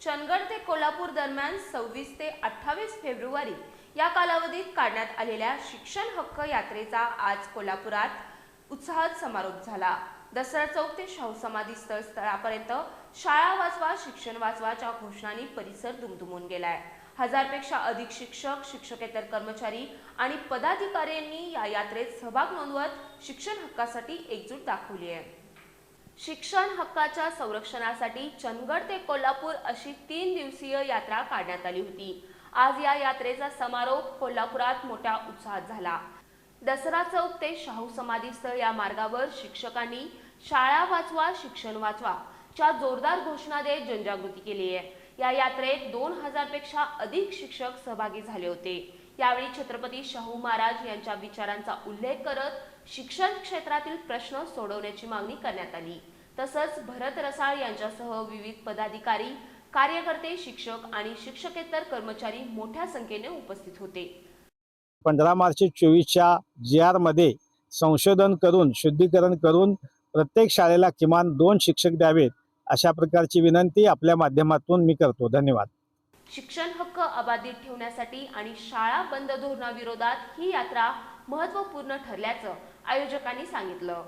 चंदगड ते कोल्हापूर दरम्यान 26 ते 28 फेब्रुवारी या कालावधीत काढण्यात आलेल्या शिक्षण हक्क यात्रेचा आज कोल्हापुरात उत्साहात समारोप झाला। दसरा चौक ते शाहू समाधी स्थळापर्यंत शाळा वाचवा शिक्षण वाचवाच्या घोषणांनी परिसर दुमदुमून गेलाय। हजारपेक्षा अधिक शिक्षक, शिक्षकेतर कर्मचारी आणि पदाधिकाऱ्यांनी या यात्रेत सहभाग नोंदवत शिक्षण हक्कासाठी एकजूट दाखवली आहे। शिक्षण हक्काच्या संरक्षणासाठी चंदगड ते कोल्हापूर अशी 3 दिवसीय यात्रा काढण्यात आली होती। आज या यात्रेचा समारोप कोल्हापुरात मोठ्या उत्साहात झाला। दसरा चौक ते शाहू समाधी स्थळ या मार्गावर शिक्षकांनी शाळा वाचवा शिक्षण वाचवा च्या जोरदार घोषणा देत जनजागृती केली आहे। या यात्रेत 2000 पेक्षा अधिक शिक्षक सहभागी झाले होते। यावेळी छत्रपती शाहू महाराज यांच्या विचारांचा उल्लेख करत शिक्षण क्षेत्रातील प्रश्न सोडवण्याची मागणी करण्यात आली। तसंच भरत रसाळ यांच्यासह विविध पदाधिकारी, कार्यकर्ते, शिक्षक आणि शिक्षकेतर कर्मचारी मोठ्या संख्येने उपस्थित होते। 15 मार्च 24च्या GR मध्ये संशोधन करून शुद्धीकरण करून प्रत्येक शाळेला किमान 2 शिक्षक द्यावेत अशा प्रकारची विनंती आपल्या माध्यमातून मी करतो। धन्यवाद। शिक्षण हक्क अबाधित ठेवण्यासाठी आणि शाळा बंद धोरणाविरोधात ही यात्रा महत्त्वपूर्ण ठरल्याचं आयोजकांनी सांगितलं।